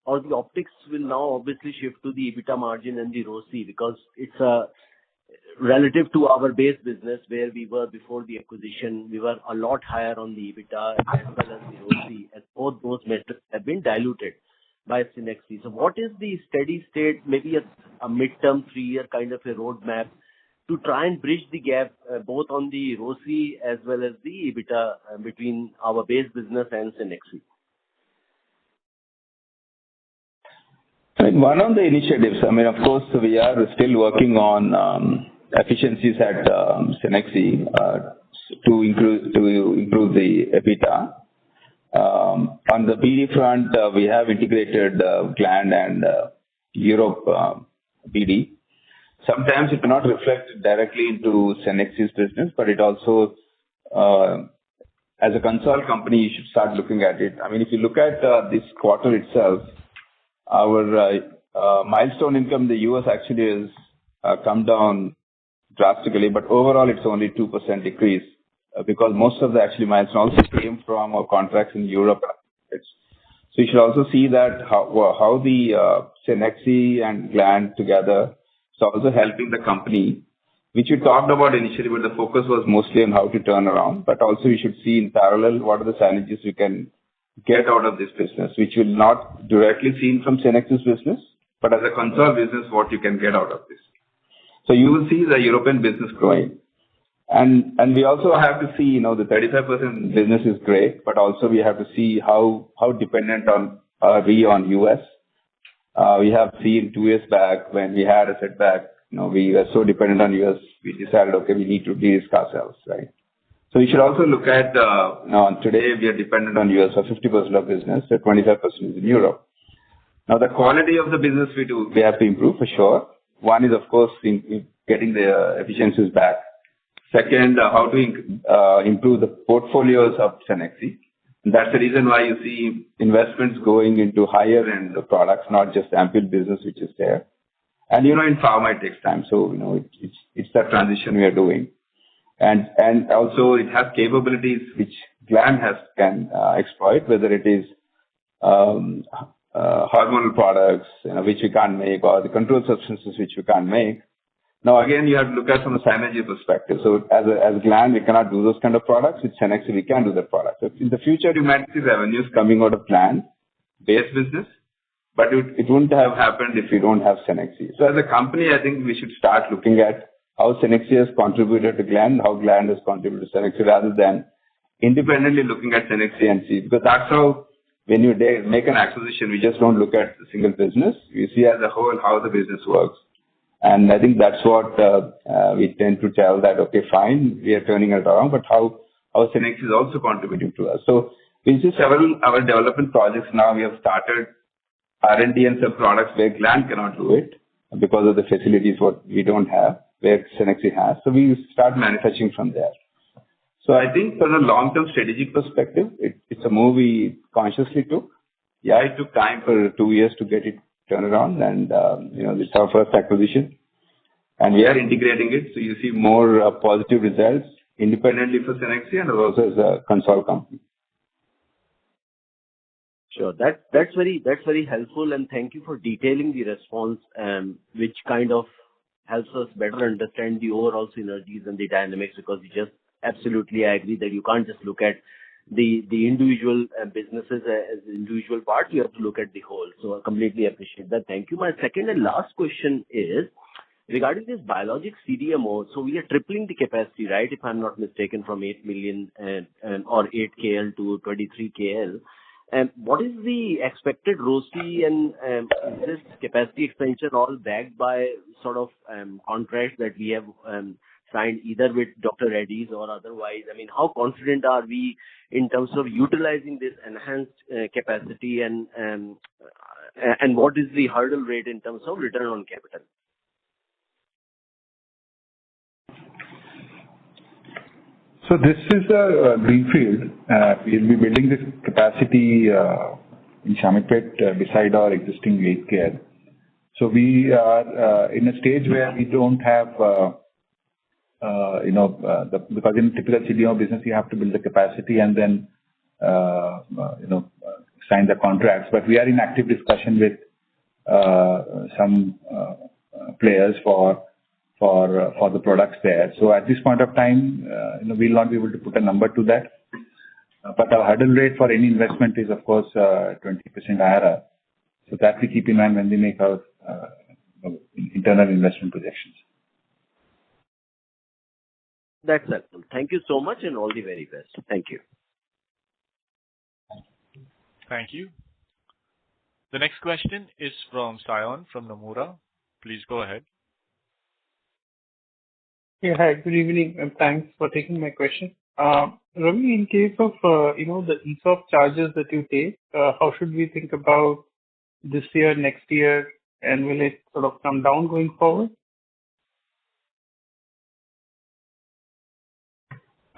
or the optics will now obviously shift to the EBITDA margin and the ROCE, because it's relative to our base business where we were before the acquisition. We were a lot higher on the EBITDA as well as the ROCE, and both those metrics have been diluted by Cenexi. So what is the steady state, maybe a midterm 3-year kind of a roadmap to try and bridge the gap both on the ROCE as well as the EBITDA between our base business and Cenexi? One of the initiatives, of course, we are still working on efficiencies at Cenexi to improve the EBITDA. On the BD front, we have integrated Gland and Europe BD. Sometimes it will not reflect directly into Cenexi's business, but it also, as a Concall company, you should start looking at it. If you look at this quarter itself, our milestone income in the US actually has come down drastically, but overall it's only 2% decrease because most of the actually milestone also came from our contracts in Europe. So you should also see that how the Cenexi and Gland together is also helping the company, which we talked about initially, but the focus was mostly on how to turn around. But also we should see in parallel what are the synergies we can get out of this business, which will not directly seen from Cenexi's business, but as a Concall business, what you can get out of this. So you will see the European business growing. And we also have to see, the 35% business is great, but also we have to see how dependent are we on US. We have seen 2 years back when we had a setback, we were so dependent on US, we decided, okay, we need to de-risk ourselves, right? So you should also look at, today we are dependent on US for 50% of business, so 25% is in Europe. Now the quality of the business we have to improve for sure. One is, of course, in getting the efficiencies back. Second, how to improve the portfolios of Cenexi. That's the reason why you see investments going into higher end products, not just ampoule business, which is there. And in pharma it takes time, so it's that transition we are doing. And also it has capabilities which Gland can exploit, whether it is hormonal products, which we can't make, or the controlled substances which we can't make. Now again, you have to look at from a synergy perspective. So as Gland, we cannot do those kind of products. With Cenexi, we can do that product. So in the future, you might see revenues coming out of Gland base business, but it wouldn't have happened if we don't have Cenexi. So as a company, I think we should start looking at how Cenexi has contributed to Gland, how Gland has contributed to Cenexi, rather than independently looking at Cenexi and see. Because that's how, when you make an acquisition, we just don't look at the single business. We see as a whole how the business works. And I think that's what we tend to tell that, okay, fine, we are turning it around, but how Cenexi is also contributing to us. So we see several our development projects now. We have started R&D and some products where Gland cannot do it because of the facilities what we don't have, where Cenexi has. So we start manufacturing from there. So I think from a long-term strategic perspective, it's a move we consciously took. Yeah, it took time for 2 years to get it turned around, and it's our first acquisition, and we are integrating it. So you see more positive results independently for Cenexi and also as a Concall company. Sure, that's very helpful, and thank you for detailing the response, which kind of helps us better understand the overall synergies and the dynamics, because absolutely, I agree that you can't just look at the individual businesses as individual parts. You have to look at the whole. So I completely appreciate that. Thank you. My second and last question is regarding this biologics CDMO. So we are tripling the capacity, right? If I'm not mistaken, from 8 million or 8 KL to 23 KL. And what is the expected ROCE, and is this capacity expansion all backed by sort of contracts that we have signed either with Dr. Reddy's or otherwise? I mean, how confident are we in terms of utilizing this enhanced capacity, and what is the hurdle rate in terms of return on capital? So this is a greenfield. We'll be building this capacity in Shamirpet beside our existing aged care. So we are in a stage where we don't have, because in typical CDMO business, you have to build the capacity and then, sign the contracts. But we are in active discussion with some players for the products there. So at this point of time, we'll not be able to put a number to that. But our hurdle rate for any investment is, of course, 20% IRR. So that we keep in mind when we make our internal investment projections. That's helpful. Thank you so much, and all the very best. Thank you. Thank you. The next question is from Sayon from Nomura. Please go ahead. Yeah, hi, good evening, and thanks for taking my question. Ravi, in case of, the ESOP charges that you take, how should we think about this year, next year, and will it sort of come down going forward?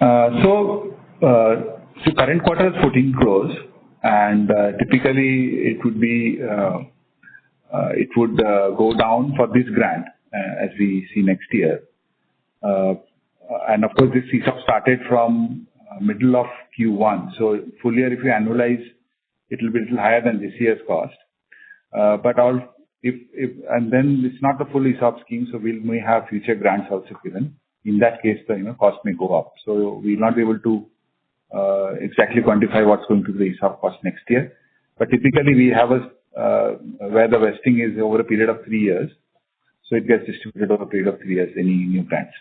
So current quarter is 14 crores, and typically it would go down for this grant as we see next year. And of course, this ESOP started from middle of Q1. So full year, if you annualize, it will be a little higher than this year's cost. But and then it's not the full ESOP scheme, so we may have future grants also given. In that case, the cost may go up. So we'll not be able to exactly quantify what's going to be the ESOP cost next year. But typically, we have where the vesting is over a period of 3 years. So it gets distributed over a period of 3 years, any new grants.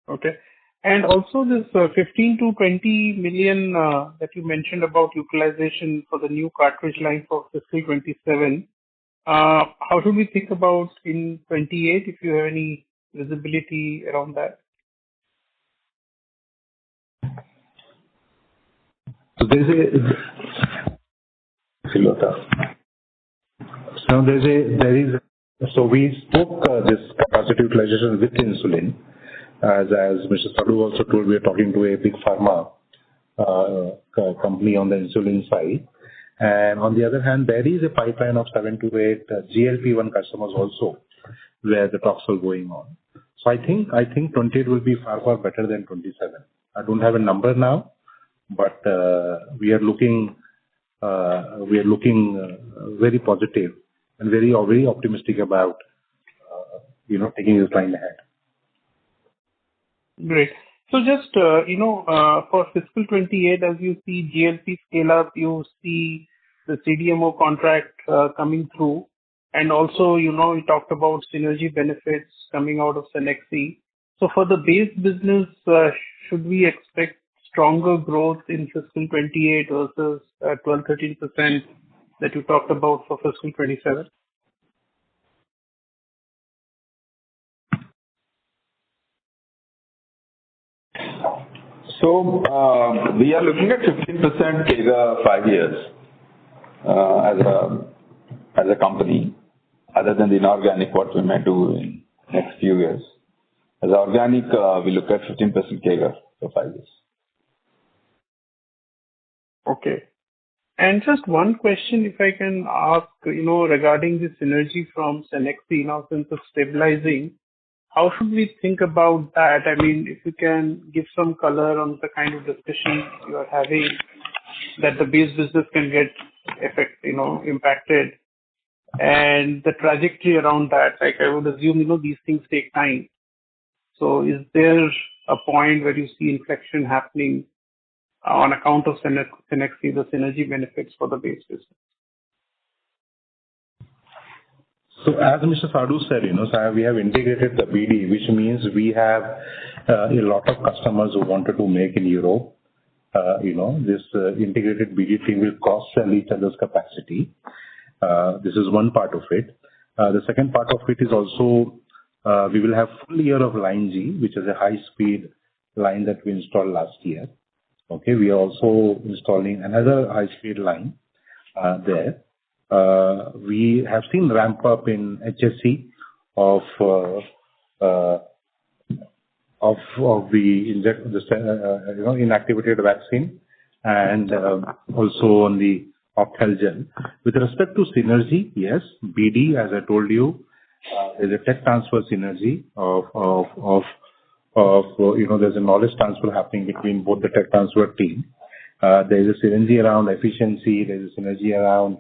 Okay. And also this 15 to 20 million that you mentioned about utilization for the new cartridge line for fiscal 27, how should we think about in 28, if you have any visibility around that? So we spoke this capacity utilization with insulin. As Mr. Sadhu also told, we are talking to a big pharma company on the insulin side. And on the other hand, there is a pipeline of 7 to 8 GLP-1 customers also, where the talks are going on. So I think 28 will be far better than 27. I don't have a number now, but we are looking very positive and very optimistic about taking this line ahead. Great. So just, for fiscal 28, as you see GLP scale up, you see the CDMO contract coming through. And also, you talked about synergy benefits coming out of Cenexi. So for the base business, should we expect stronger growth in fiscal 28 versus 12-13% that you talked about for fiscal 27? So we are looking at 15% CAGR 5 years as a company, other than the inorganic what we might do in next few years. As organic, we look at 15% CAGR for 5 years. Okay. And just one question, if I can ask, regarding the synergy from Cenexi now since it's stabilizing, how should we think about that? I mean, if you can give some color on the kind of discussion you are having that the base business can get impacted, and the trajectory around that, like I would assume, these things take time. So is there a point where you see inflection happening on account of Cenexi, the synergy benefits for the base business? So as Mr. Sadhu said, we have integrated the BD, which means we have a lot of customers who wanted to make in Europe. This integrated BD team will cross-sell each other's capacity. This is one part of it. The second part of it is also we will have full year of line G, which is a high-speed line that we installed last year. Okay, we are also installing another high-speed line there. We have seen ramp up in HSC of the inactivated vaccine and also on the Ophthal gel. With respect to synergy, yes, BD, as I told you, there's a tech transfer synergy there's a knowledge transfer happening between both the tech transfer team. There's a synergy around efficiency, there's a synergy around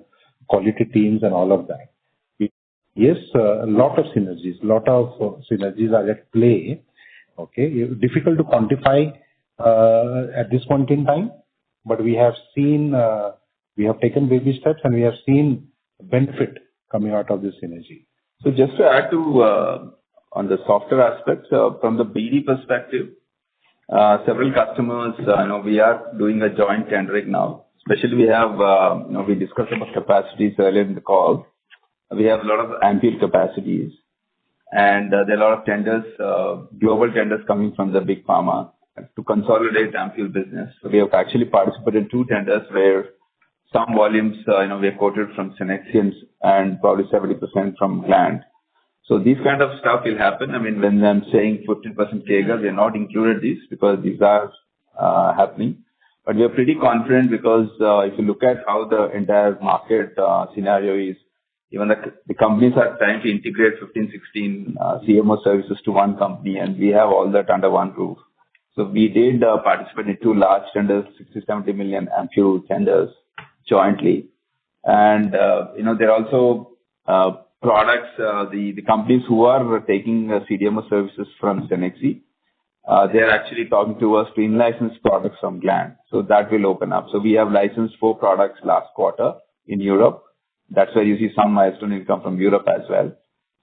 quality teams and all of that. Yes, a lot of synergies are at play. Okay, difficult to quantify at this point in time, but we have seen, we have taken baby steps and we have seen benefit coming out of this synergy. So just to add to on the softer aspects, from the BD perspective, several customers, we are doing a joint tendering now. Especially we have, we discussed about capacities earlier in the call. We have a lot of ampule capacities, and there are a lot of tenders, global tenders coming from the big pharma to consolidate ampule business. So we have actually participated in 2 tenders where some volumes, we are quoted from Cenexi and probably 70% from Gland. So these kind of stuff will happen. I mean, when I'm saying 15% CAGR, we are not included these because these are happening. But we are pretty confident because if you look at how the entire market scenario is, even the companies are trying to integrate 15, 16 CMO services to one company, and we have all that under one roof. So we did participate in 2 large tenders, 60-70 million ampule tenders jointly. And, there are also products, the companies who are taking CDMO services from Cenexi, they are actually talking to us to in-license products from Gland. So that will open up. So we have licensed 4 products last quarter in Europe. That's where you see some milestone income from Europe as well.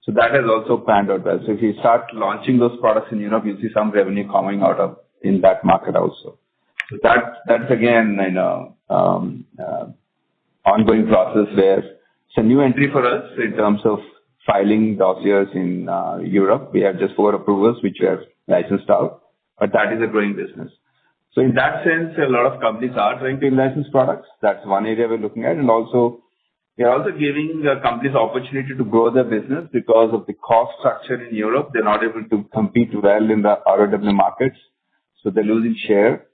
So that has also panned out well. So if you start launching those products in Europe, you'll see some revenue coming out of in that market also. So that's again, ongoing process where it's a new entry for us in terms of filing dossiers in Europe. We have just 4 approvals which we have licensed out, but that is a growing business. So in that sense, a lot of companies are trying to license products. That's one area we're looking at. And also, we are also giving companies opportunity to grow their business because of the cost structure in Europe. They're not able to compete well in the ROW markets. So they're losing share.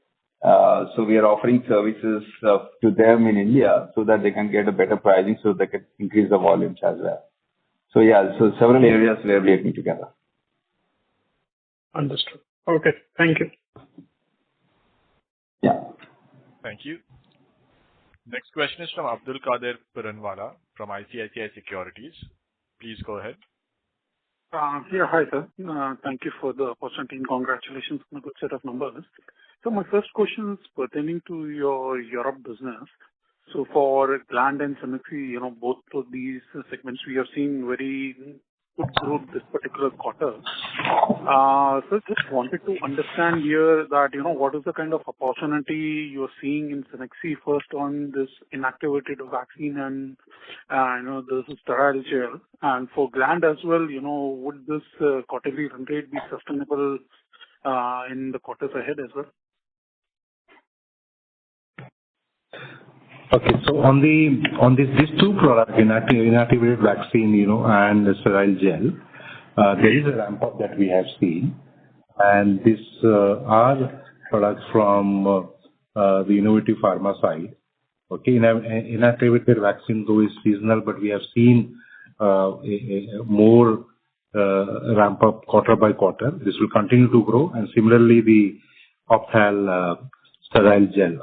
So we are offering services to them in India so that they can get a better pricing so they can increase the volumes as well. So so several areas where we are working together. Understood. Okay. Thank you. Yeah. Thank you. Next question is from Abdul Qadir Piranwala from ICICI Securities. Please go ahead. Hi, sir. Thank you for the opportunity and congratulations on a good set of numbers. So my first question is pertaining to your Europe business. So for Gland and Cenexi, both of these segments, we have seen very good growth this particular quarter. So just wanted to understand here that, what is the kind of opportunity you're seeing in Cenexi first on this inactivated vaccine and, this sterile gel. And for Gland as well, would this quarterly run rate be sustainable in the quarters ahead as well? Okay, so on these 2 products, inactivated vaccine, and the sterile gel, there is a ramp up that we have seen, and these are products from the innovative pharma side. Okay, inactivated vaccine though is seasonal, but we have seen a more ramp up quarter by quarter. This will continue to grow, and similarly the Ophthal sterile gel.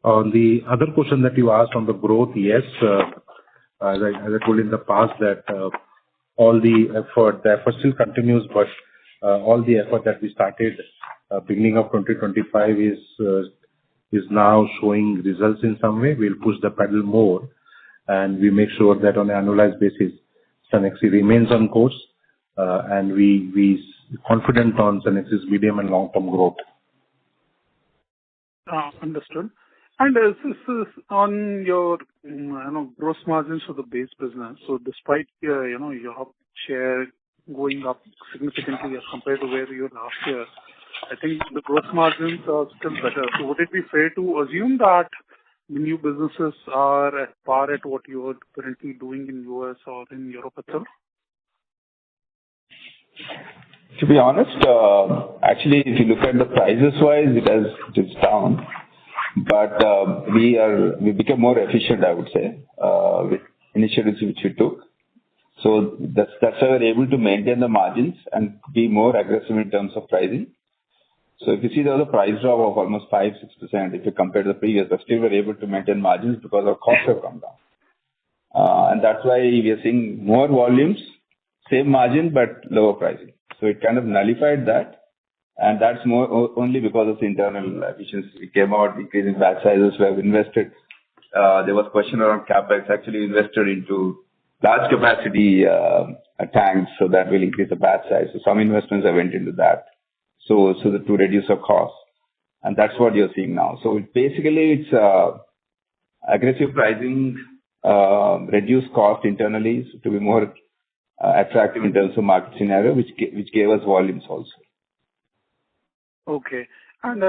On the other question that you asked on the growth, yes, as I told in the past that all the effort still continues, but all the effort that we started beginning of 2025 is now showing results in some way. We'll push the pedal more, and we make sure that on an annualized basis, Cenexi remains on course, and we confident on Cenexi's medium and long-term growth. Understood. And this is on your, gross margins for the base business. So despite, your share going up significantly as compared to where you were last year. I think the gross margins are still better. So would it be fair to assume that the new businesses are at par at what you are currently doing in US or in Europe itself? To be honest, actually, if you look at the prices wise, it's down. But we became more efficient, I would say, with initiatives which we took. So that's why we're able to maintain the margins and be more aggressive in terms of pricing. So if you see there was a price drop of almost 5-6% if you compare to the previous, but still we're able to maintain margins because our costs have come down. And that's why we are seeing more volumes, same margin, but lower pricing. So it kind of nullified that. And that's more only because of the internal efficiency. We came out increasing batch sizes. We have invested. There was question around capex. Actually invested into large capacity tanks, so that will increase the batch size. So some investments have went into that, so that to reduce our costs, and that's what you're seeing now. So basically, it's aggressive pricing, reduce cost internally to be more attractive in terms of market scenario, which gave us volumes also. Okay. And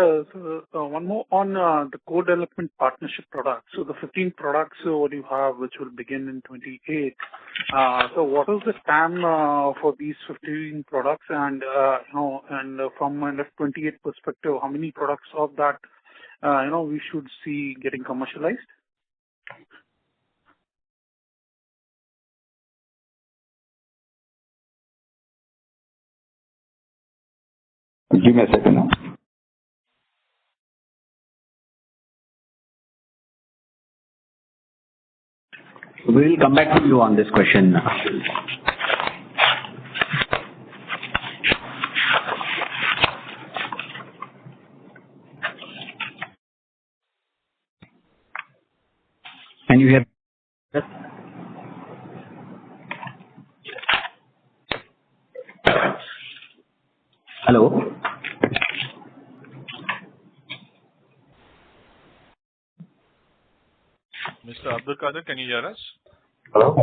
one more on the co-development partnership products. So the 15 products what you have, which will begin in 28. So what is the TAM for these 15 products? And and from an F28 perspective, how many products of that we should see getting commercialized? Give me a second now. We will come back to you on this question. Can you hear? Hello? Mr. Abdul Qadir, can you hear us? Hello?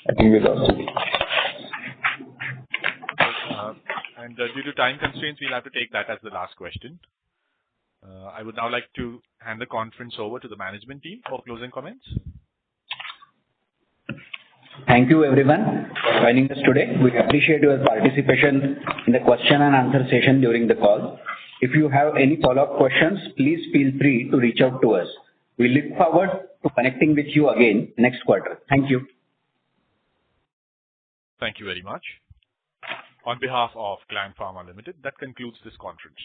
I think we lost it. And due to time constraints, we'll have to take that as the last question. I would now like to hand the conference over to the management team for closing comments. Thank you everyone for joining us today. We appreciate your participation in the question and answer session during the call. If you have any follow-up questions, please feel free to reach out to us. We look forward to connecting with you again next quarter. Thank you. Thank you very much. On behalf of Gland Pharma Ltd, that concludes this conference.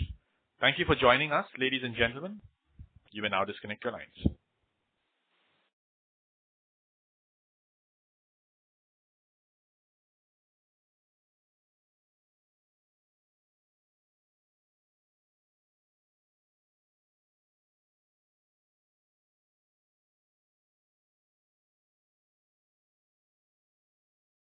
Thank you for joining us, ladies and gentlemen. You may now disconnect your lines.